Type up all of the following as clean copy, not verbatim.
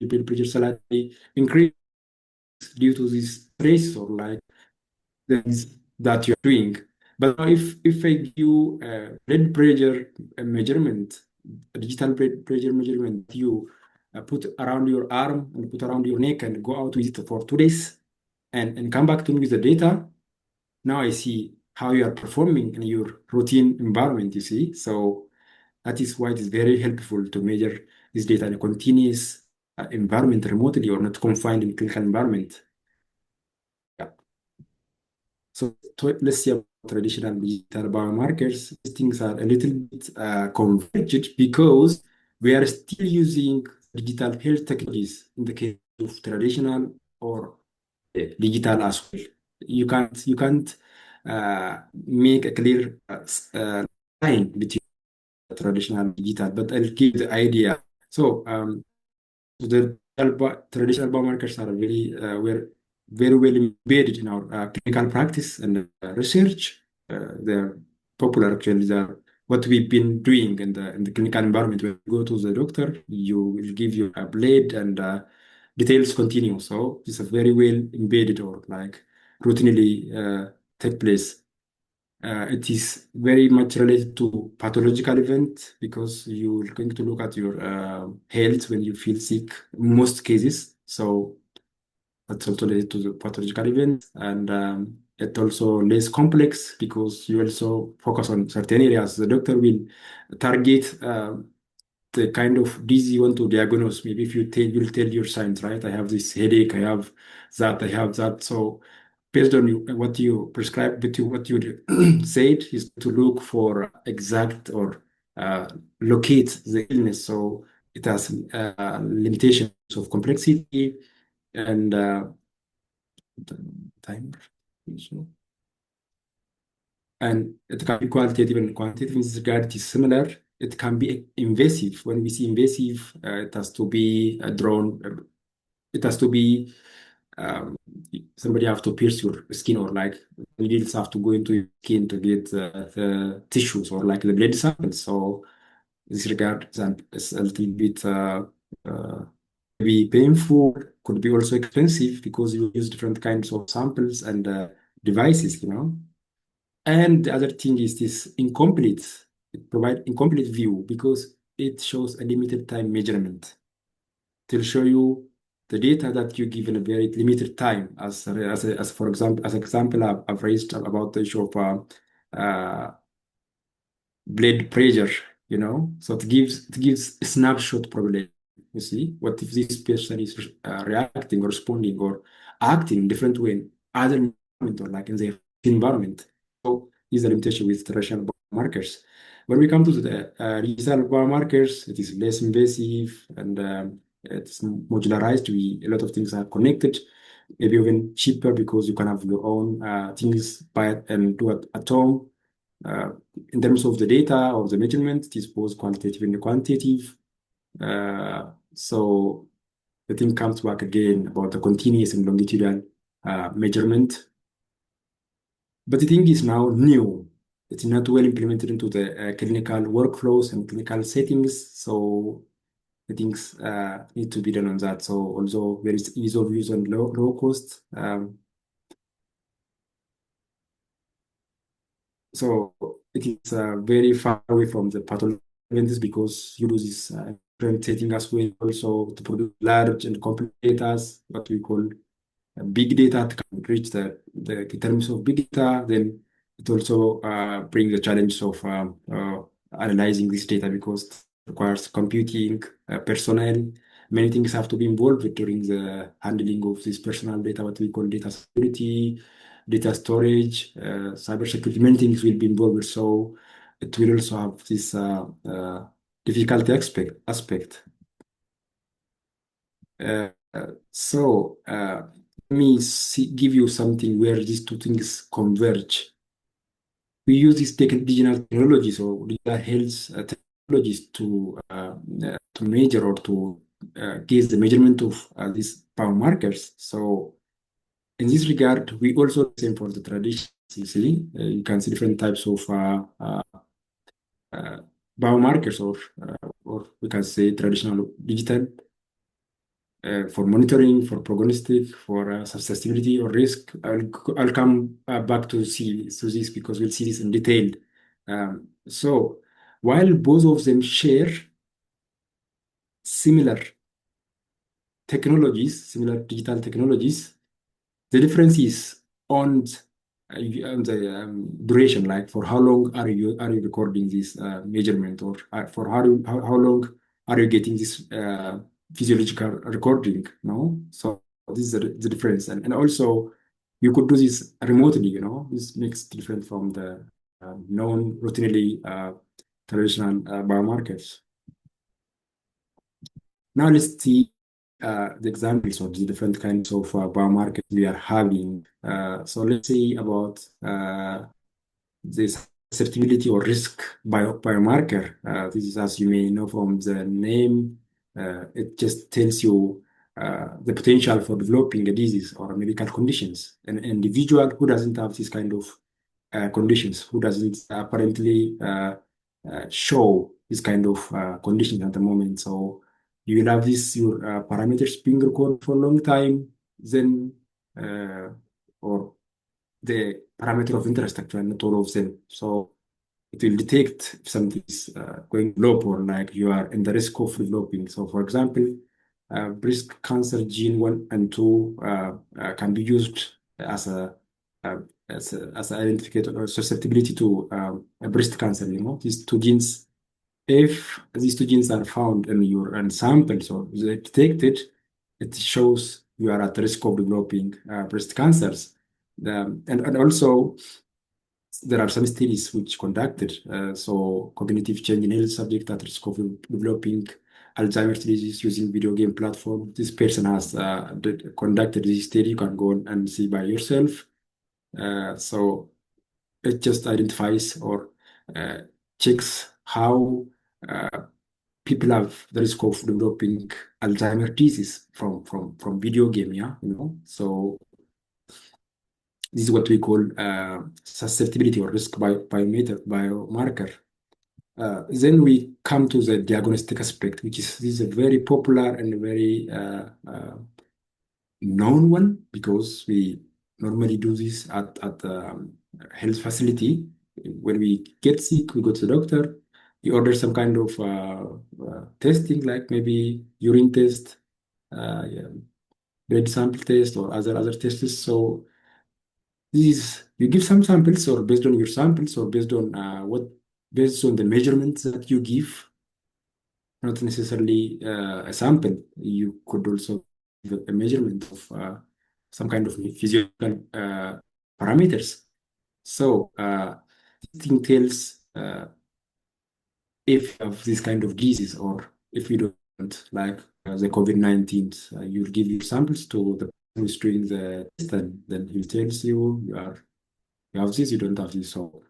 blood pressure slightly increase due to this stress or like things that you're doing. But if I give you a blood pressure measurement, a digital blood pressure measurement, you put around your arm and put around your neck and go out with it for 2 days and come back to me with the data. Now I see how you are performing in your routine environment, you see. So that is why it is very helpful to measure this data in a continuous environment remotely or not confined in clinical environment. Yeah. So let's see about traditional digital biomarkers. These things are a little bit converged because we are still using digital health technologies in the case of traditional or digital as well. You can't make a clear line between traditional and digital, but I'll give the idea. So the traditional biomarkers are were very well embedded in our clinical practice and research. They're popular actually. They're what we've been doing in the clinical environment. When you go to the doctor, you will give you a blade and details continue. So it's a very well embedded or like routinely take place. It is very much related to pathological event because you're going to look at your health when you feel sick, most cases. So that's also related to the pathological event, and it also less complex because you also focus on certain areas. The doctor will target the kind of disease you want to diagnose. Maybe if you'll tell your signs, right? I have this headache, I have that. So based on what you prescribed, what you said is to look for exact or locate the illness. So it has limitations of complexity and time. So, and it can be qualitative and quantitative in this regard. It is similar. It can be invasive. When we see invasive, it has to be drawn. It has to be um, somebody have to pierce your skin or like needles have to go into your skin to get the tissues or like the blood samples. So this regard is a little bit uh, maybe painful, could be also expensive because you use different kinds of samples and devices, you know. And the other thing is this incomplete. It provides incomplete view because it shows a limited time measurement. It will show you the data that you give in a very limited time. As for example, as example, I've raised about the issue of blood pressure, you know. So it gives a snapshot probably. You see, what if this person is reacting or responding or acting different way in other environment or like in the environment. So these are limitation with traditional biomarkers. When we come to the digital biomarkers, it is less invasive and it's modularized. A lot of things are connected, maybe even cheaper because you can have your own things buy it and do it at home. Uh, in terms of the data or the measurement, it is both quantitative and quantitative. So the thing comes back again about the continuous and longitudinal measurement. But the thing is now new. It's not well implemented into the clinical workflows and clinical settings. So the things need to be done on that. So also there is ease of use and low cost. So it is very far away from the pathological events because you do this different setting as well also to produce large and complex data, what we call big data to can reach the terms of big data. Then it also brings the challenge of analyzing this data because it requires computing, personnel. Many things have to be involved during the handling of this personal data, what we call data security, data storage, cybersecurity. Many things will be involved. So it will also have this difficulty aspect. Uh, let me give you something where these two things converge. We use these digital technologies or digital health technologies to measure or to gauge the measurement of these biomarkers. So in this regard, we also same for the traditions. You see, you can see different types of uh, biomarkers or we can say traditional digital for monitoring, for prognostic, for susceptibility or risk. I'll come back to this because we'll see this in detail. So while both of them share similar technologies, similar digital technologies, the difference is on the duration, like for how long are you recording this measurement, or for how long are you getting this physiological recording? No, so this is the difference, and also you could do this remotely. This makes it different from the known routinely traditional biomarkers. Now let's see the examples of the different kinds of biomarkers we are having. So let's see about this susceptibility or risk biomarker. This is, as you may know from the name, it just tells you the potential for developing a disease or medical conditions. An individual who doesn't have this kind of conditions, who doesn't apparently show this kind of conditions at the moment. So you will have this your parameters being recorded for a long time, then uh, or the parameter of interest actually, not all of them. So it will detect if something is going to develop or like you are in the risk of developing. So for example, breast cancer gene 1 and 2 can be used as a uh, as an identifier or susceptibility to a breast cancer. These two genes, if these two genes are found in your sample, so they detected, it shows you are at risk of developing breast cancers. And also, there are some studies which conducted, so cognitive change in health subject at risk of developing Alzheimer's disease using video game platform. This person has conducted this study. You can go and see by yourself. So it just identifies or uh, checks how uh, people have the risk of developing Alzheimer's disease from video game. Yeah, So this is what we call susceptibility or risk biomarker. Then we come to the diagnostic aspect, which is this is a very popular and very known one because we normally do this at the health facility. When we get sick, we go to the doctor. We order some kind of testing, like maybe urine test, yeah, blood sample test, or other tests. So this is you give some samples, or based on your samples, or based on the measurements that you give, not necessarily a sample. You could also give a measurement of some kind of physiological parameters. So this thing tells if you have this kind of disease or if you don't, like the COVID-19, you'll give your samples to the person who's doing the test, and then he tells you have this, you don't have this. So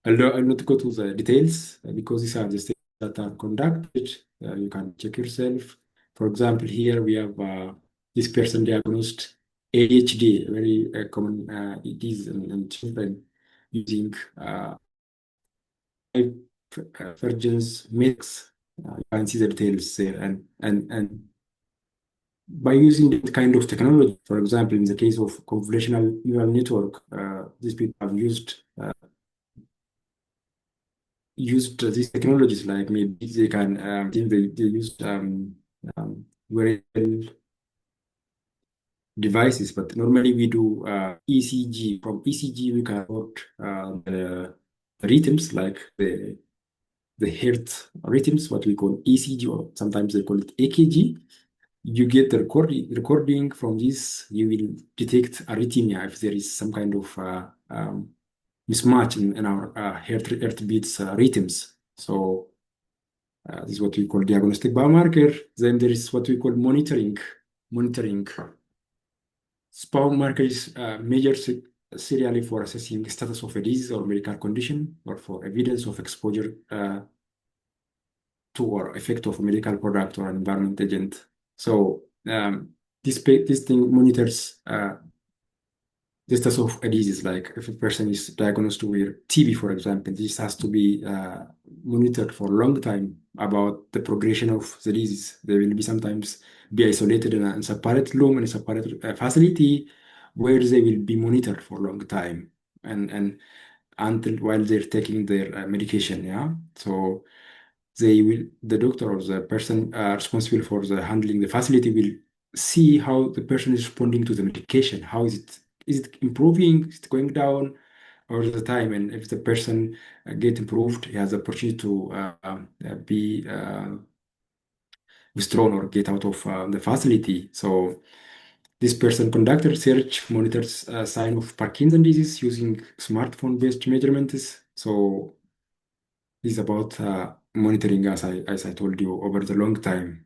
I'll not go to the details because these are the things that are conducted. You can check yourself. For example, here we have this person diagnosed ADHD, a very common disease in children, using Virgin's mix. You can see the details there, and by using that kind of technology, for example, in the case of convolutional neural network, these people have used these technologies, like maybe they can think they used wearable devices, but normally we do ECG. From ECG we can report the rhythms, like the heart rhythms, what we call ECG, or sometimes they call it AKG. You get the recording from this, you will detect arrhythmia if there is some kind of mismatch in our heart beats rhythms. So this is what we call diagnostic biomarker. Then there is what we call monitoring. Monitoring. Biomarker is measured serially for assessing status of a disease or medical condition, or for evidence of exposure to or effect of a medical product or an environment agent. So this thing monitors the status of a disease. Like if a person is diagnosed with TB, for example, this has to be monitored for a long time about the progression of the disease. They will be sometimes be isolated in a separate room in a separate facility where they will be monitored for a long time and until while they're taking their medication. Yeah, so the doctor or the person responsible for the handling the facility will see how the person is responding to the medication. How is it improving? Is it going down over the time? And if the person get improved, he has the opportunity to be withdrawn or get out of the facility. So this person conducted research, monitors sign of Parkinson disease using smartphone-based measurements. So this is about monitoring, as I told you, over the long time.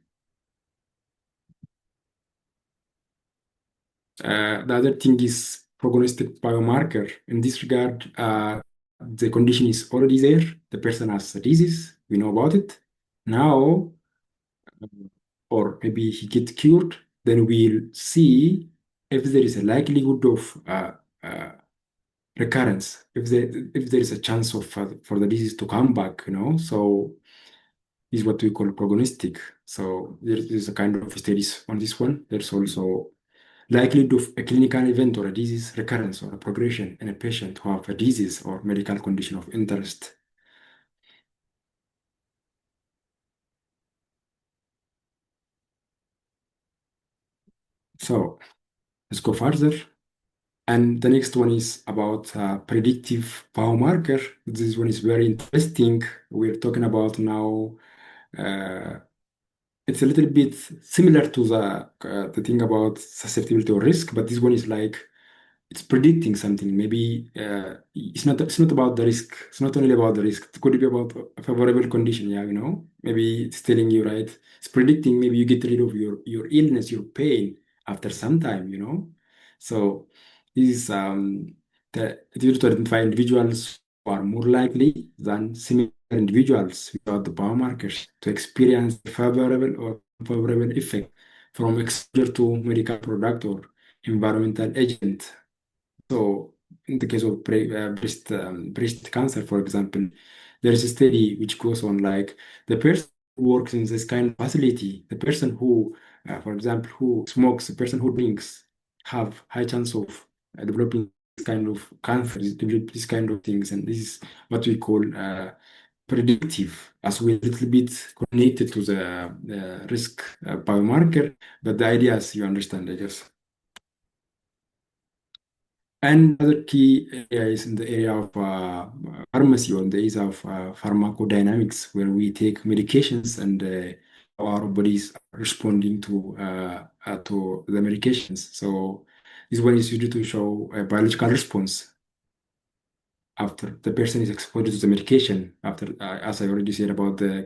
The other thing is prognostic biomarker. In this regard, the condition is already there. The person has a disease. We know about it. Now, or maybe he gets cured, then we'll see if there is a likelihood of recurrence, if there is a chance of for the disease to come back. So is what we call prognostic. So there's a kind of studies on this one. There's also likelihood of a clinical event or a disease recurrence or a progression in a patient who have a disease or medical condition of interest. So let's go further. And the next one is about predictive biomarker. This one is very interesting. We're talking about now. Uh, it's a little bit similar to the thing about susceptibility or risk, but this one is like it's predicting something. Maybe it's not about the risk. It's not only about the risk. It could be about a favorable condition. Yeah, maybe it's telling you, right. It's predicting. Maybe you get rid of your illness, your pain after some time. So this is it used to identify individuals who are more likely than similar individuals without the biomarkers to experience favorable or unfavorable effect from exposure to medical product or environmental agent. So, in the case of breast cancer, for example, there is a study which goes on like the person who works in this kind of facility, the person who, for example, who smokes, the person who drinks, have high chance of developing this kind of cancer, develop this kind of things, and this is what we call predictive, as we're a little bit connected to the risk biomarker, but the idea is you understand, I guess. And other key area is in the area of pharmacy or the area of pharmacodynamics, where we take medications and our bodies are responding to the medications. So this one is used to show a biological response after the person is exposed to the medication. After, as I already said about the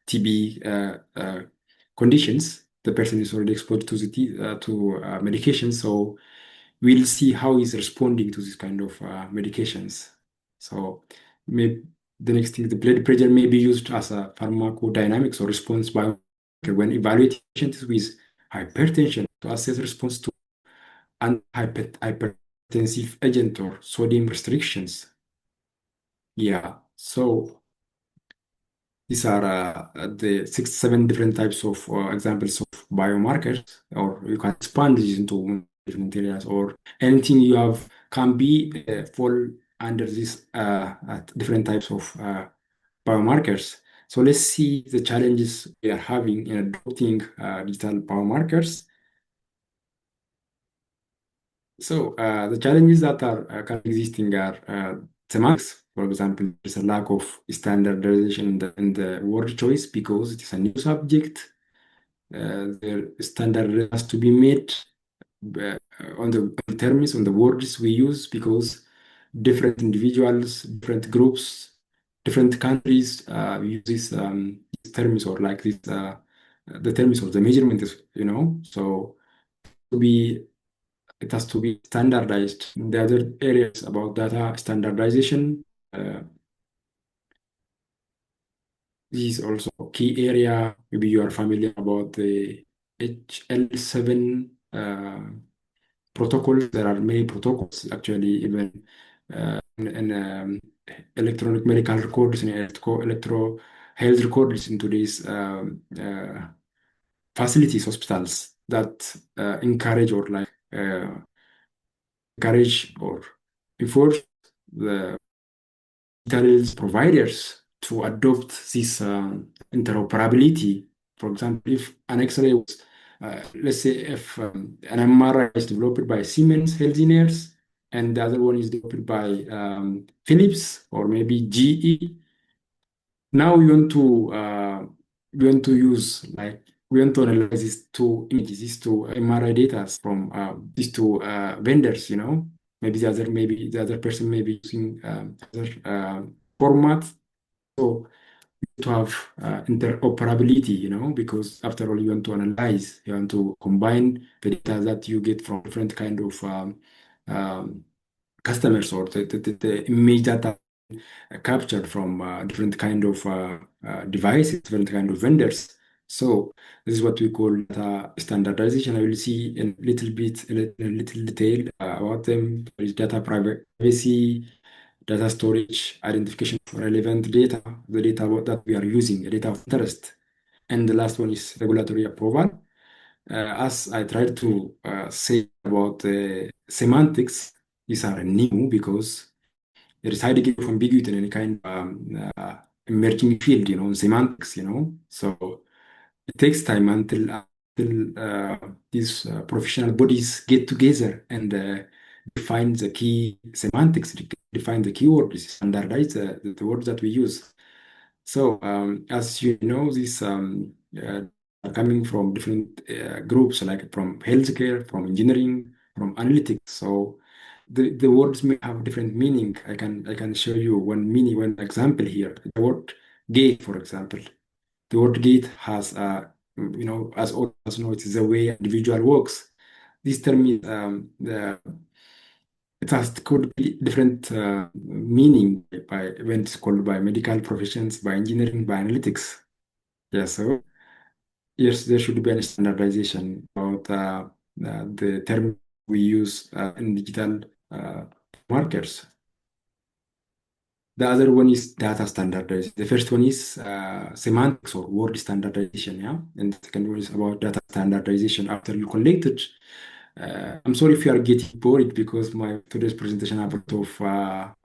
TB conditions, the person is already exposed to the medication. So we'll see how he's responding to this kind of medications. So maybe the next thing, the blood pressure may be used as a pharmacodynamics or response biomarker when evaluating patients with hypertension to assess response to hypertensive agent or sodium restrictions. Yeah. So these are the 6, 7 different types of examples of biomarkers, or you can expand this into different areas, or anything you have can be fall under these different types of biomarkers. So let's see the challenges we are having in adopting digital biomarkers. So the challenges that are currently existing are semantics. For example, there's a lack of standardization in the word choice because it is a new subject. The standard has to be made on the terms, on the words we use because different individuals, different groups, different countries use these terms or like this the terms or the measurement is. So to be it has to be standardized. The other areas about data standardization, this is also a key area. Maybe you are familiar about the HL7 protocols. There are many protocols actually, even in electronic medical records and electro health records into these facilities, hospitals that encourage or encourage or enforce the intelligence providers to adopt this interoperability. For example, if an X-ray was, let's say, if an MRI is developed by Siemens Healthineers and the other one is developed by Philips or maybe GE, now we want to use we want to analyze these two images, these two MRI data from these two vendors. Maybe the other person may be using other format. So to have interoperability, because after all, you want to analyze, you want to combine the data that you get from different kind of um, customers or the image data captured from different kind of devices, different kind of vendors. So this is what we call data standardization. I will see in little bit, in a little detail about them. There is data privacy, data storage, identification of relevant data, the data that we are using, the data of interest. And the last one is regulatory approval. As I tried to say about semantics, these are new because there is high degree of ambiguity in any kind of emerging field, in semantics, So it takes time until these professional bodies get together and define the key semantics, define the keywords, standardize the words that we use. So as you know, these are coming from different groups, like from healthcare, from engineering, from analytics. So the words may have different meaning. I can show you one example here. The word gate, for example. The word gate has as all of us know, it is the way individual works. This term is it has could be different meaning by when it's called by medical professions, by engineering, by analytics. Yeah, so yes, there should be a standardization about the term we use in digital uh, markers. The other one is data standardization. The first one is semantics or word standardization, yeah. And the second one is about data standardization after you collect it. I'm sorry if you are getting bored because my today's presentation have a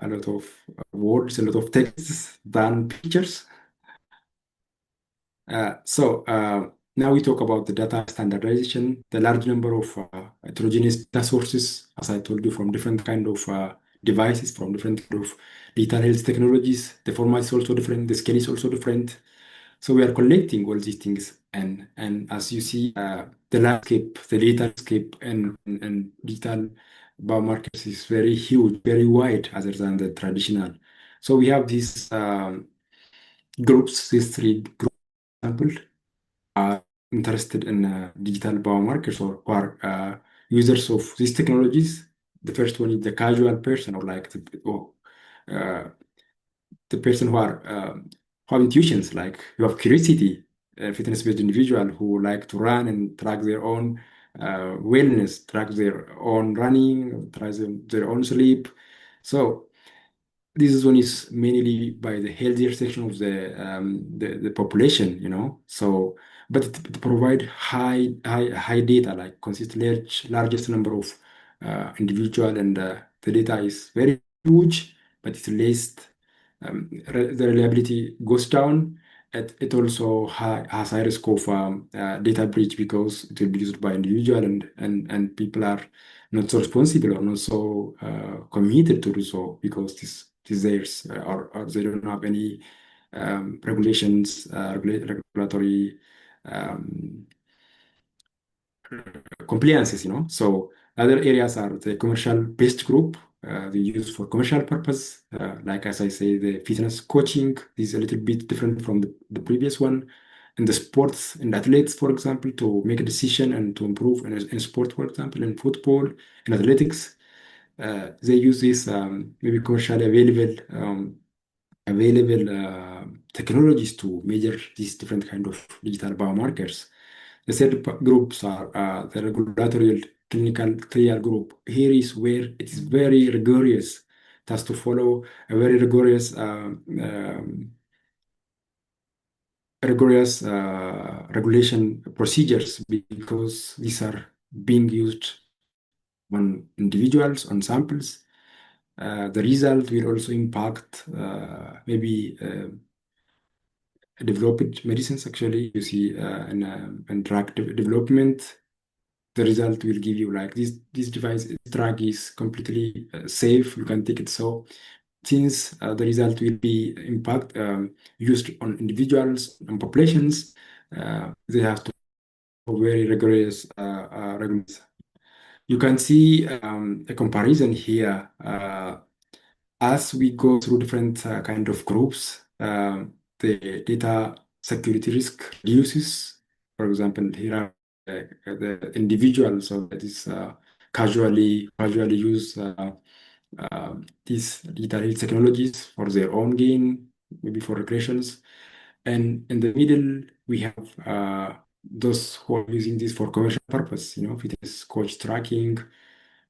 lot of words, a lot of texts than pictures. Now we talk about the data standardization, the large number of heterogeneous data sources, as I told you, from different kind of devices, from different kind of digital health technologies. The format is also different, the scale is also different. So we are collecting all these things, and as you see, the landscape, the data landscape, and digital biomarkers is very huge, very wide, other than the traditional. So we have these groups, these three groups, example, are interested in digital biomarkers or who are users of these technologies. The first one is the casual person, or uh, the person who have intuitions, like who have curiosity, a fitness-based individual who like to run and track their own wellness, track their own running, track their own sleep. So this one is mainly by the healthier section of the population, So, but it provide high data, like consist largest number of individual, and the data is very huge, but it's least the reliability goes down. It also has high risk of data breach because it will be used by individual, and people are not so responsible or not so committed to do so because this theirs, or they don't have any regulations, regulatory um, compliances, So other areas are the commercial-based group. They use for commercial purpose. Like as I say, the fitness coaching is a little bit different from the previous one. And the sports and athletes, for example, to make a decision and to improve in sport, for example, in football, in athletics, they use this maybe commercially available technologies to measure these different kind of digital biomarkers. The third groups are the regulatory clinical trial group. Here is where it is very rigorous It has to follow a very rigorous regulation procedures because these are being used on individuals, on samples. The result will also impact maybe developed medicines. Actually, you see in drug development, the result will give you like this device, this drug is completely safe. You can take it. So since the result will be impact used on individuals and populations, they have to follow very rigorous regulations. You can see a comparison here. As we go through different kind of groups, the data security risk reduces. For example, here are the individuals, so that is casually use these data health technologies for their own gain, maybe for regressions. And in the middle, we have those who are using this for commercial purpose, fitness coach tracking,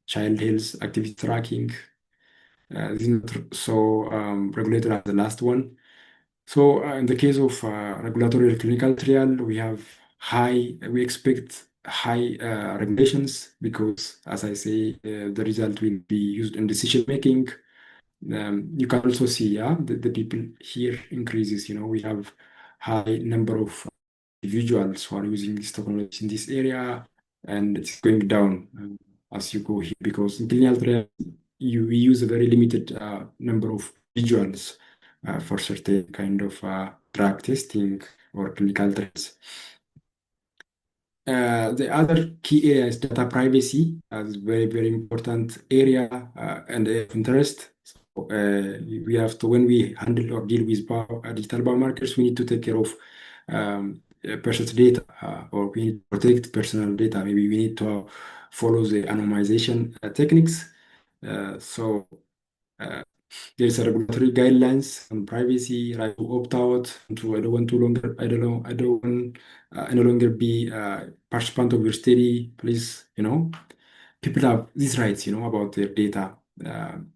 child health activity tracking. This is not so regulated as the last one. So in the case of regulatory clinical trial, we expect high regulations because, as I say, the result will be used in decision making. You can also see, yeah, the people here increases. We have high number of individuals who are using this technology in this area, and it's going down as you go here because in clinical trial we use a very limited number of individuals for certain kind of drug testing or clinical trials. The other key area is data privacy, as very, very important area and of interest. So, we have to, when we handle or deal with digital biomarkers, we need to take care of person's data, or we need to protect personal data. Maybe we need to follow the anonymization techniques. So there's a regulatory guidelines on privacy, right to opt out, to I don't want to longer, I don't want no longer be participant of your study. Please, people have these rights, about their data,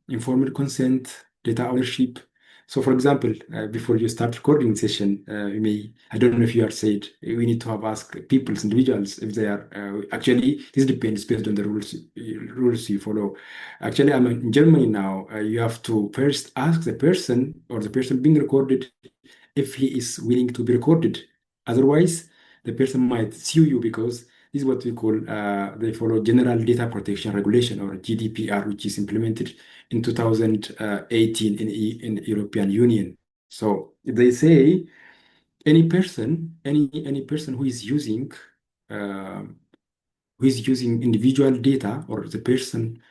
informed consent, data ownership. So, for example, before you start recording session, I don't know if you are said, we need to have asked people's individuals if they are, actually, this depends based on the rules you follow. Actually, I'm in Germany now. You have to first ask the person or the person being recorded if he is willing to be recorded. Otherwise, the person might sue you because this is what we call, they follow General Data Protection Regulation or GDPR, which is implemented in 2018 in the European Union. So they say any person uh, who is using individual data, or the person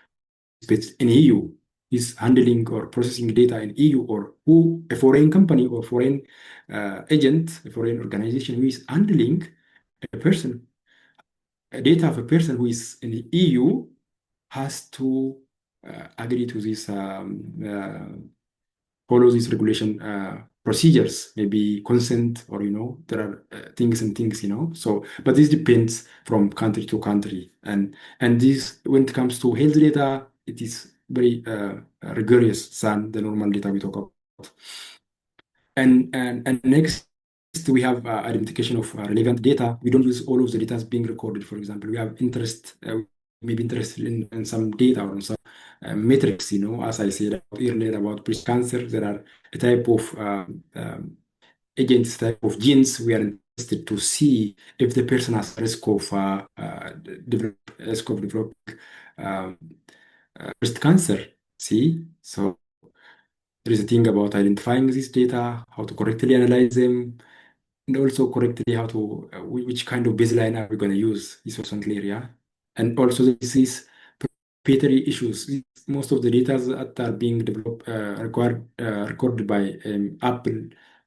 based in EU is handling or processing data in EU, or who a foreign company or foreign agent, a foreign organization who is handling a person data of a person who is in the EU has to agree to this follow these regulation procedures, maybe consent, or there are things and things, so but this depends from country to country, and this, when it comes to health data, it is very rigorous than the normal data we talk about. And next, we have identification of relevant data. We don't use all of the data as being recorded. For example, we have interest, maybe interested in some data or in some metrics. As I said earlier about breast cancer, there are a type of agents, type of genes we are interested to see if the person has risk of developing um, breast cancer. See, so there is a thing about identifying this data, how to correctly analyze them, and also correctly how to which kind of baseline are we going to use. This was unclear, yeah. And also this is proprietary issues. Most of the data that are being developed recorded by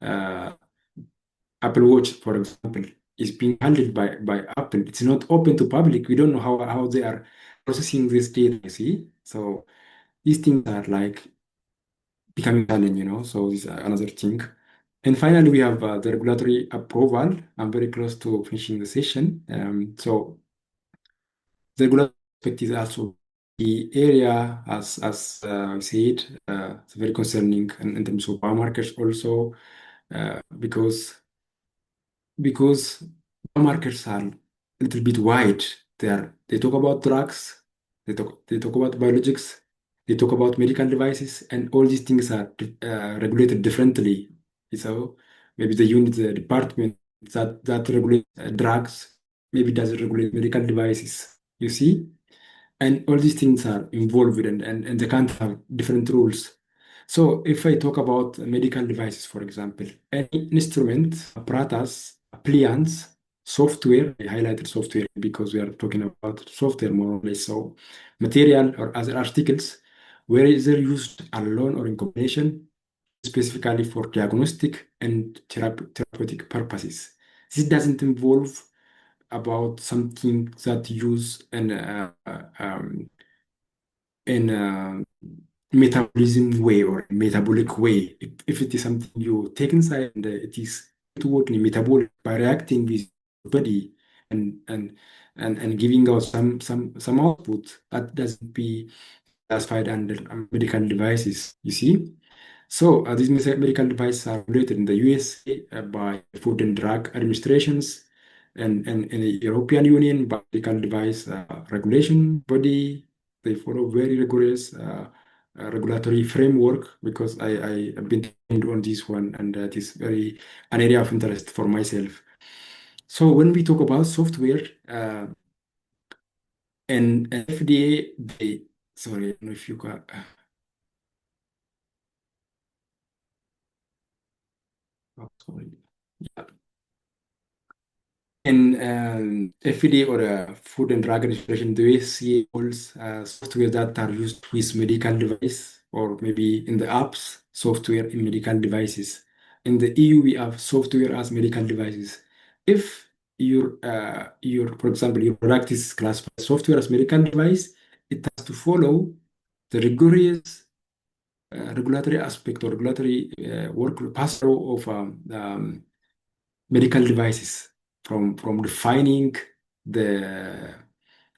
uh, Apple Watch, for example, is being handled by Apple. It's not open to public. We don't know how they are processing this data. You see, so these things are like becoming challenge, so this is another thing. And finally, we have the regulatory approval. I'm very close to finishing the session. So the regulatory aspect is also the area, as I said, it's very concerning in terms of biomarkers also, because biomarkers are a little bit wide. They talk about drugs, they talk about biologics, they talk about medical devices, and all these things are regulated differently. So maybe the department that regulates drugs maybe doesn't regulate medical devices. You see? And all these things are involved and they can't have different rules. So if I talk about medical devices, for example, any instrument, apparatus, appliance, software, I highlighted software because we are talking about software more or less. So material or other articles, where is they used alone or in combination, specifically for diagnostic and therapeutic purposes. This doesn't involve about something that use in a metabolism way or metabolic way. If it is something you take inside and it is to work in a metabolic by reacting with your body and and and giving out some output that doesn't be classified under medical devices. You see. So these medical devices are regulated in the USA by Food and Drug Administrations and in the European Union by medical device regulation body. They follow very rigorous regulatory framework because I have been trained on this one and that is very an area of interest for myself. So when we talk about software and FDA, they sorry, I don't know if you got. Oh, sorry. In FDA or Food and Drug Administration, do you see all software that are used with medical device or maybe in the apps, software in medical devices? In the EU, we have software as medical devices. If for example, your product is classified software as medical device, it has to follow the rigorous regulatory aspect or regulatory work pass through of medical devices from defining the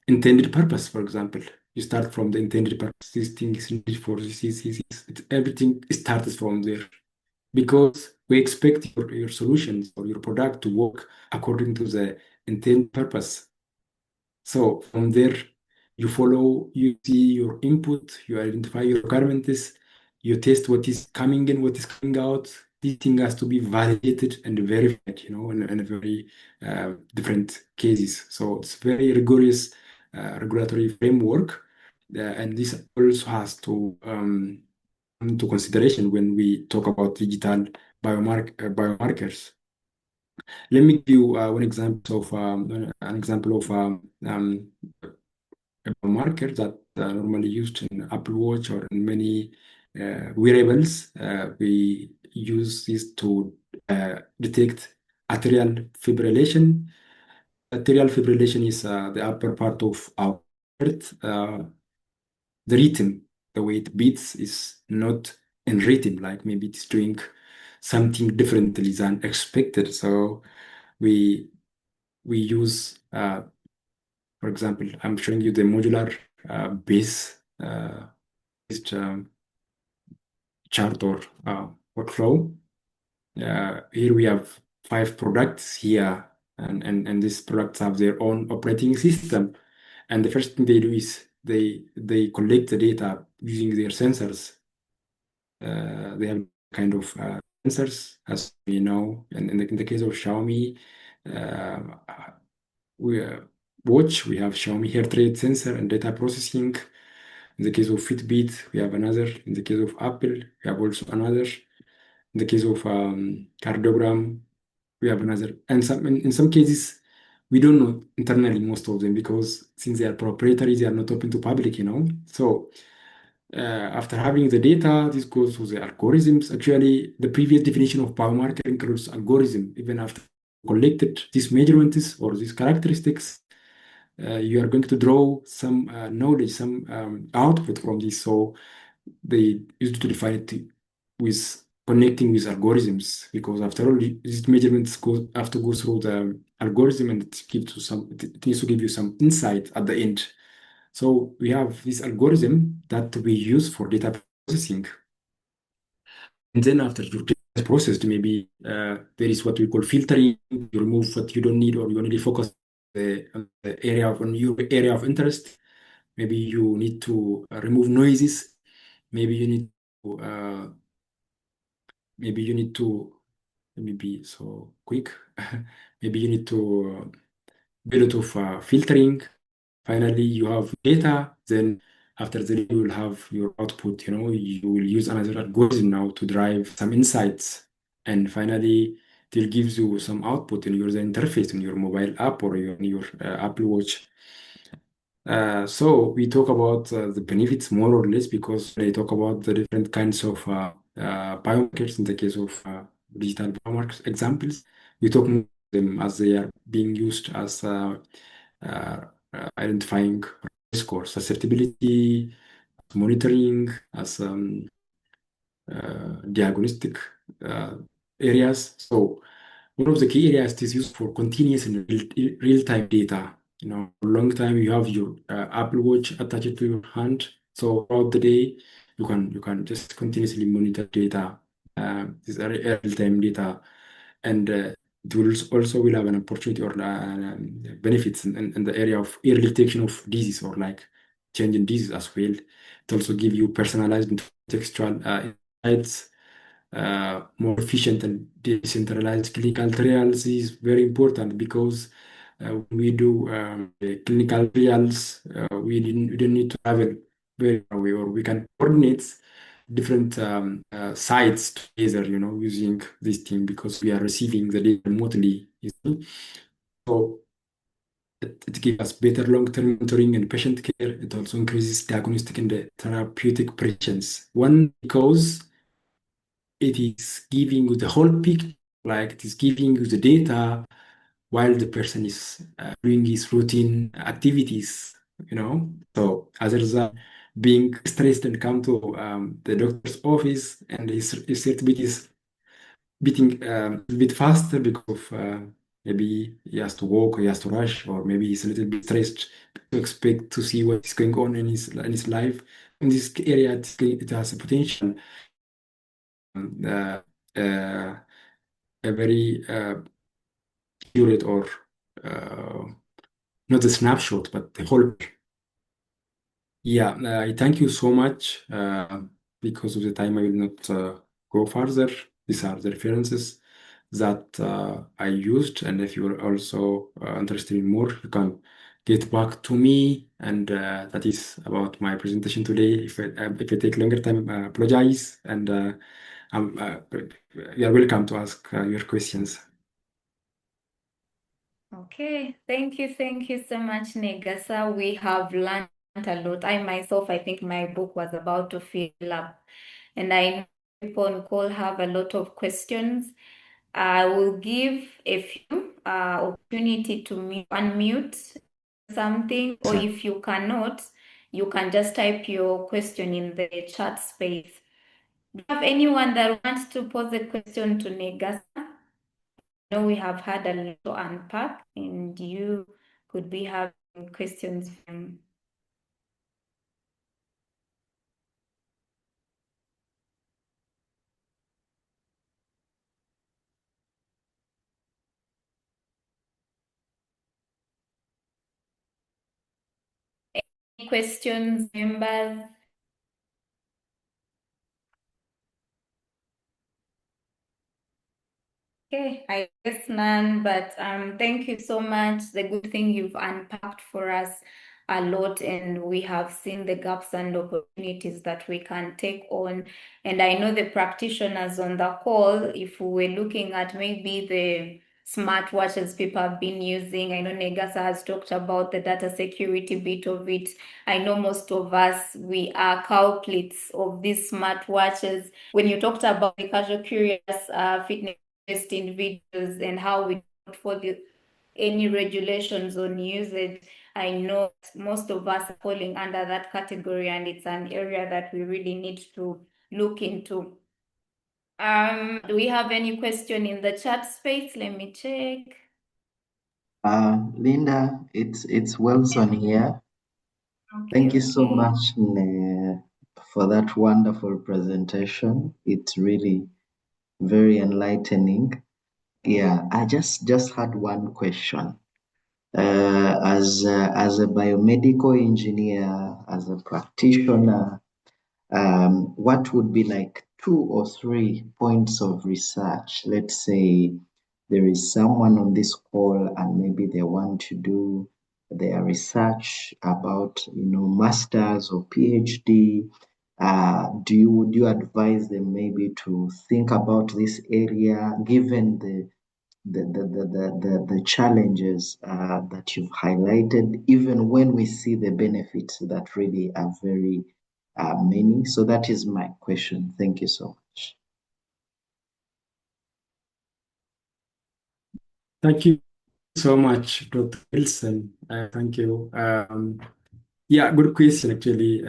intended purpose, for example. You start from the intended purpose. This thing is needed for everything starts from there because we expect your solutions or your product to work according to the intended purpose. So from there, you follow, you see your input, you identify your requirements, you test what is coming in, what is coming out. This thing has to be validated and verified, in a very different cases. So it's very rigorous regulatory framework, and this also has to come into consideration when we talk about digital biomarkers. Let me give you an example of a marker that normally used in Apple Watch or in many wearables. We use this to detect atrial fibrillation. Atrial fibrillation is the upper part of our heart. The rhythm, the way it beats, is not in rhythm, like maybe it's doing something differently than expected. So we we use for example, I'm showing you the modular base based chart or workflow. Here we have 5 products here, and these products have their own operating system. And the first thing they do is they collect the data using their sensors. They have kind of sensors, as we know, and in the case of Xiaomi, uh, we watch, we have Xiaomi heart rate sensor and data processing. In the case of Fitbit, we have another. In the case of Apple, we have also another. In the case of cardiogram, we have another. And in some cases, we don't know internally most of them because since they are proprietary, they are not open to public. So after having the data, this goes to the algorithms. Actually, the previous definition of biomarker includes algorithm. Even after collected these measurements or these characteristics, you are going to draw some knowledge, some output from this. So they used to define it with connecting with algorithms because after all, these measurements have to go through the algorithm and it needs to give you some insight at the end. So we have this algorithm that we use for data processing. And then after your data is processed, maybe there is what we call filtering. You remove what you don't need, or you only focus on the area of on your area of interest. Maybe you need to remove noises. Maybe you need to maybe you need to let me be so quick. Maybe you need to do a lot of filtering. Finally, you have data. Then after that, you will have your output. You will use another algorithm now to drive some insights. And finally, it will gives you some output in your interface in your mobile app or your Apple Watch. So we talk about the benefits more or less because they talk about the different kinds of biomarkers in the case of digital biomarkers examples. We talk about them as they are being used as uh, identifying risk or susceptibility, monitoring, as diagnostic uh, areas. So one of the key areas is used for continuous and real-time data. For a long time you have your Apple Watch attached to your hand. So throughout the day, you can just continuously monitor data, this real-time data, and it will have an opportunity or benefits in the area of early detection of disease or like changing disease as well. It also give you personalized and contextual insights, more efficient and decentralized clinical trials is very important because when we do the clinical trials, we don't need to travel very far away, or we can coordinate different sites together, using this thing because we are receiving the data remotely. So it gives us better long-term monitoring and patient care. It also increases diagnostic and therapeutic precision. One, because it is giving you the whole picture, like it is giving you the data while the person is doing his routine activities, So as a result, being stressed and come to the doctor's office and his heartbeat is beating a bit faster because of maybe he has to walk, he has to rush, or maybe he's a little bit stressed to expect to see what is going on in his life. In this area, it has a potential uh, uh, a very accurate or uh, not a snapshot, but the whole. Yeah, I thank you so much. Because of the time, I will not go further. These are the references that I used, and if you are also interested in more, you can get back to me. And that is about my presentation today. If I take longer time, apologize, and you are welcome to ask your questions. Okay, thank you so much, Negasa. We have learned a lot. I myself, I think my book was about to fill up, and I know people on call have a lot of questions. I will give a few opportunity to unmute something, or if you cannot, you can just type your question in the chat space. Do you have anyone that wants to pose a question to Negasa? Know we have had a lot to unpack, and you could be having questions from. Any questions, members? Okay, I guess none, but thank you so much. The good thing you've unpacked for us a lot, and we have seen the gaps and opportunities that we can take on. And I know the practitioners on the call, if we were looking at maybe the smartwatches people have been using, I know Negasa has talked about the data security bit of it. I know most of us, we are culprits of these smartwatches. When you talked about the casual curious fitness individuals and how we don't follow any regulations on usage, I know most of us are falling under that category, and it's an area that we really need to look into. Do we have any question in the chat space? Let me check. Linda, it's Wilson here. Okay, Thank you so okay. much, for that wonderful presentation. It's really very enlightening. Yeah, I just had one question. As a biomedical engineer, as a practitioner, what would be like 2 or 3 points of research? Let's say there is someone on this call and maybe they want to do their research about, masters or PhD. Would you advise them maybe to think about this area, given the challenges that you've highlighted, even when we see the benefits that really are very many? So that is my question. Thank you so much. Thank you so much, Dr. Wilson. Thank you. Yeah, good question actually.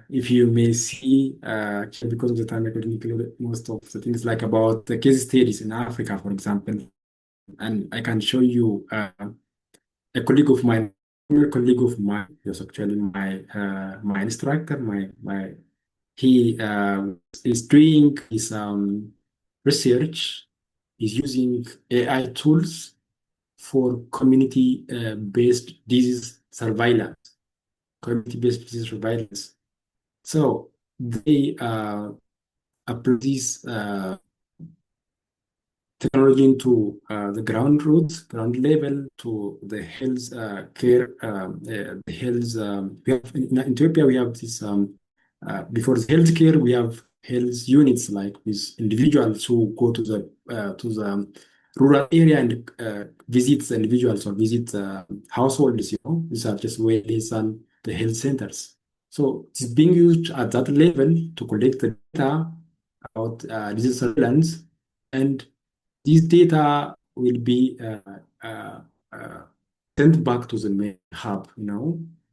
If you may see, actually because of the time, I couldn't include most of the things like about the case studies in Africa, for example, and I can show you a colleague of mine, a colleague of mine, was actually my instructor, my he is doing his research. He's using AI tools for community based disease surveillance, community-based disease surveillance. So they apply this technology into the ground roots, ground level to the health care, the health. We have in Ethiopia we have this before the healthcare we have health units like these individuals who go to the rural area and visit the individuals or visit households. These are just where is the health centers. So it's being used at that level to collect the data about disease surveillance, and this data will be uh, sent back to the main hub.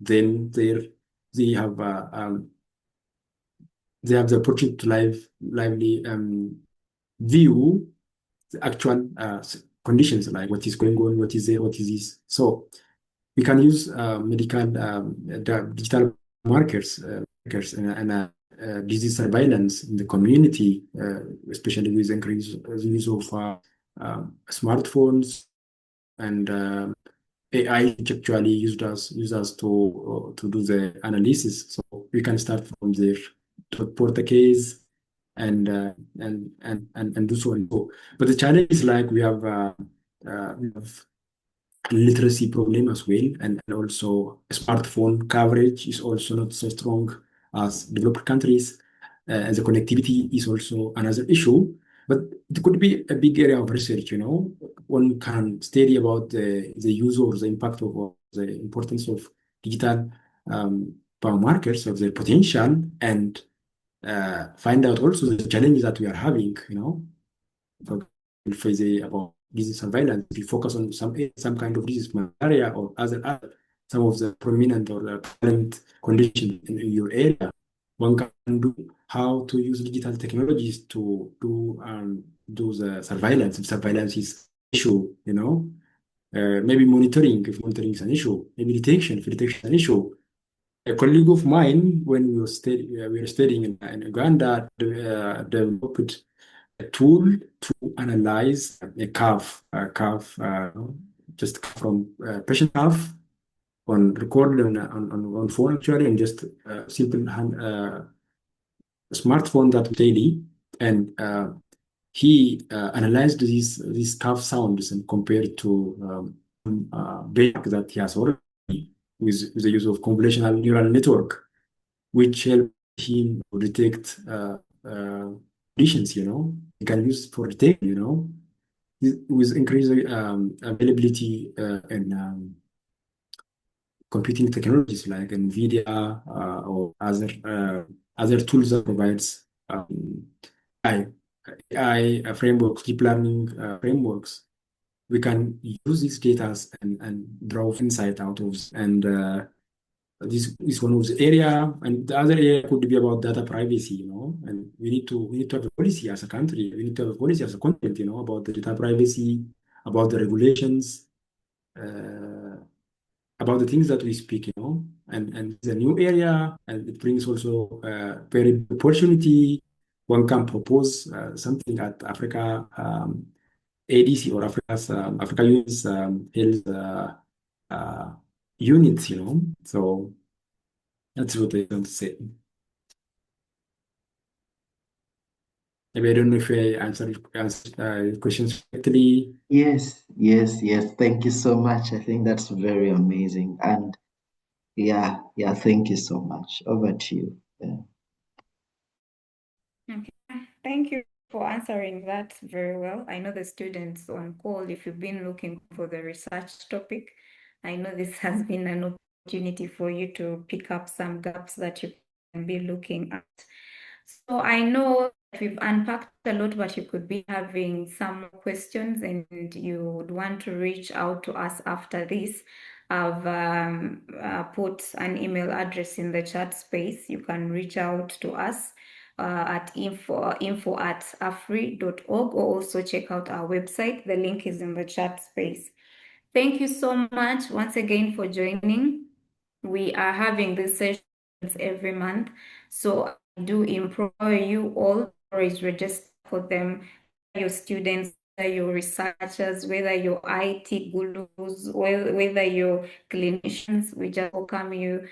Then they have uh, um, they have the opportunity to lively view the actual conditions, like what is going on, what is there, what is this. So we can use medical digital markers and disease surveillance in the community, especially with increase the use of smartphones and AI, which actually used us to do the analysis. So we can start from there to report the case and do so and so. But the challenge is like we have literacy problem as well, and also smartphone coverage is also not so strong as developed countries. And the connectivity is also another issue, but it could be a big area of research. One can study about the use or the impact of the importance of digital biomarkers of their potential, and find out also the challenges that we are having. For example, if I say about disease surveillance, if you focus on some kind of disease, malaria or other some of the prominent or the current condition in your area, one can do how to use digital technologies to do the surveillance. If surveillance is issue. Maybe monitoring, if monitoring is an issue, maybe detection, if detection is an issue. A colleague of mine, when we were studying in Uganda, developed a tool to analyze a calf, just from patient calf on recorded on phone actually, and just simple smartphone that daily, and he analyzed these calf sounds and compared to back that he has already with the use of convolutional neural network, which help him to detect conditions. He can use for detect, with increased availability and computing technologies like NVIDIA or other tools that provides AI, AI frameworks, deep learning frameworks. We can use these data and draw insight out of, and this is one of the area, and the other area could be about data privacy. And we need to have a policy as a country. We need to have a policy as a continent, about the data privacy, about the regulations, uh, about the things that we speak, and it's a new area, and it brings also very big opportunity. One can propose something at Africa ADC or Africa Youth Health uh, units, So that's what I want to say. Maybe I don't know if I answered questions correctly. Yes, yes, yes. Thank you so much. I think that's very amazing. And yeah, yeah, thank you so much. Over to you. Yeah. Okay. Thank you for answering that very well. I know the students on call, if you've been looking for the research topic, I know this has been an opportunity for you to pick up some gaps that you can be looking at. So I know that we've unpacked a lot, but you could be having some more questions and you would want to reach out to us after this. I've put an email address in the chat space. You can reach out to us at info@afri.org, or also check out our website. The link is in the chat space. Thank you so much once again for joining. We are having these sessions every month, so I do implore you all to always register for them, your students, whether you're researchers, whether you're IT gurus, whether you're clinicians. We just welcome you.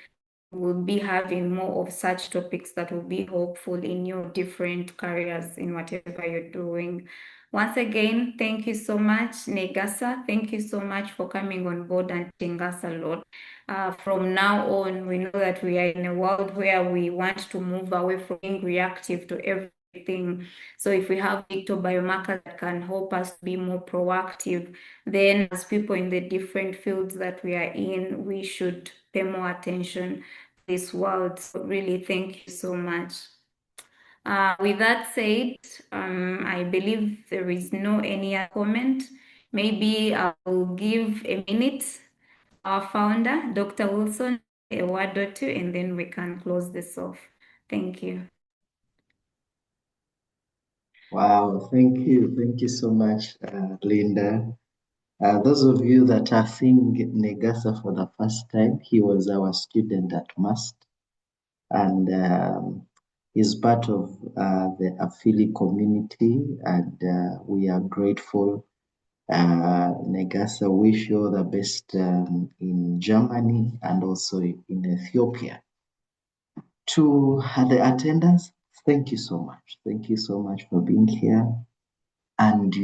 We'll be having more of such topics that will be helpful in your different careers in whatever you're doing. Once again, thank you so much, Negasa. Thank you so much for coming on board and teaching us a lot. From now on, we know that we are in a world where we want to move away from being reactive to everything. So if we have digital biomarkers that can help us be more proactive, then as people in the different fields that we are in, we should pay more attention to this world. So really, thank you so much. With that said, I believe there is no any other comment. Maybe I'll give a minute our founder, Dr. Wilson, a word or two, and then we can close this off. Thank you. Wow, thank you. Thank you so much, Linda. Those of you that are seeing Negasa for the first time, he was our student at MUST, and he's part of the Afili community, and we are grateful. Negasa, wish you all the best in Germany and also in Ethiopia. To the attendants, thank you so much. Thank you so much for being here. And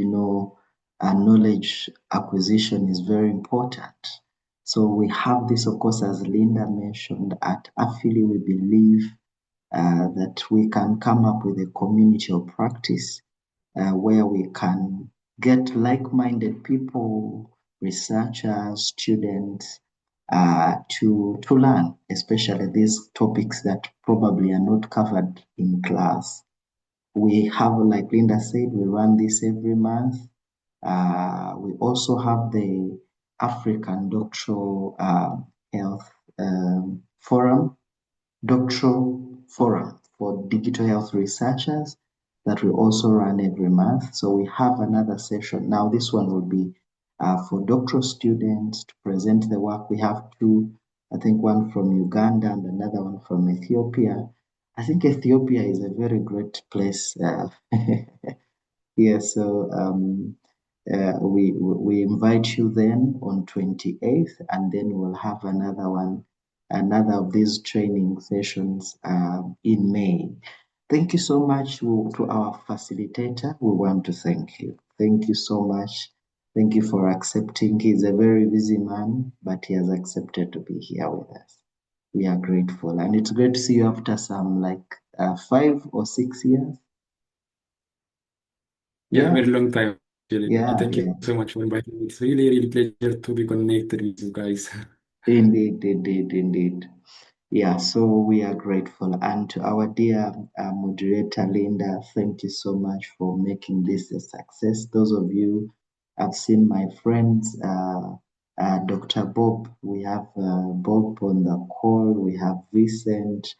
knowledge acquisition is very important. So we have this, of course, as Linda mentioned, at Affili, we believe that we can come up with a community of practice where we can get like-minded people, researchers, students, to learn, especially these topics that probably are not covered in class. We have, like Linda said, we run this every month. We also have the African Doctoral Health Forum, Doctoral Forum for Digital Health Researchers that we also run every month. So we have another session. Now this one will be for doctoral students to present the work. We have two, I think one from Uganda and another one from Ethiopia. I think Ethiopia is a very great place. Yeah, so we invite you then on 28th, and then we'll have another of these training sessions in May. Thank you so much to our facilitator. We want to thank you. Thank you so much. Thank you for accepting. He's a very busy man, but he has accepted to be here with us. We are grateful, and it's great to see you after some 5 or 6 years. Yeah, Yeah, very long time, actually. yeah, Thank you yeah. so much for inviting me. It's really, really pleasure to be connected with you guys. Indeed, indeed, indeed. Yeah, so we are grateful. And to our dear moderator, Linda, thank you so much for making this a success. Those of you, I've seen my friends, Dr. Bob. We have Bob on the call. We have Vincent,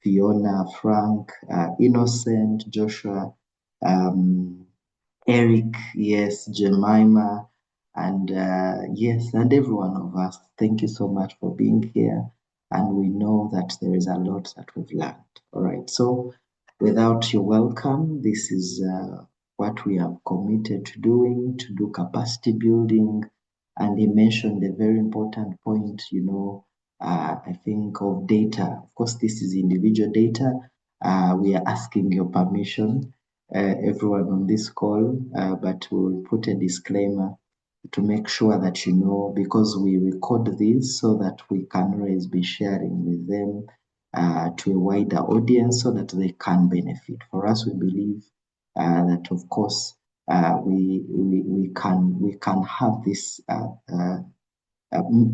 Fiona, Frank, Innocent, Joshua, Eric, yes, Jemima. And yes, and every one of us, thank you so much for being here. And we know that there is a lot that we've learned. All right. So, without your welcome, this is what we have committed to doing, to do capacity building. And he mentioned a very important point, I think of data. Of course, this is individual data. We are asking your permission, everyone on this call, but we'll put a disclaimer to make sure that because we record this so that we can always be sharing with them to a wider audience so that they can benefit. For us, we believe that of course we can have this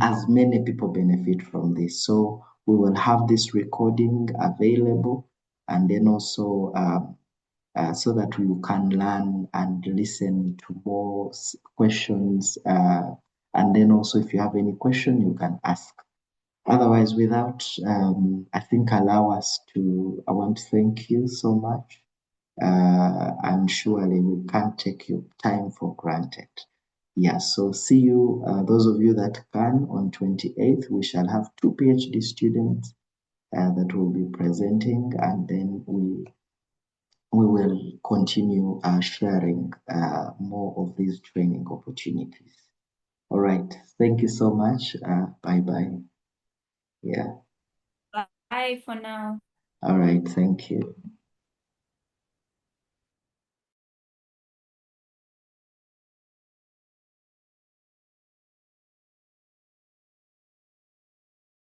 as many people benefit from this. So we will have this recording available, and then also so that you can learn and listen to more questions. And then also, if you have any question, you can ask. Otherwise, I think I want to thank you so much. And surely we can't take your time for granted. Yeah, so see you, those of you that can, on 28th. We shall have two PhD students that will be presenting, and then we will continue sharing more of these training opportunities. All right. Thank you so much. Bye bye. Yeah. Bye for now. All right. Thank you.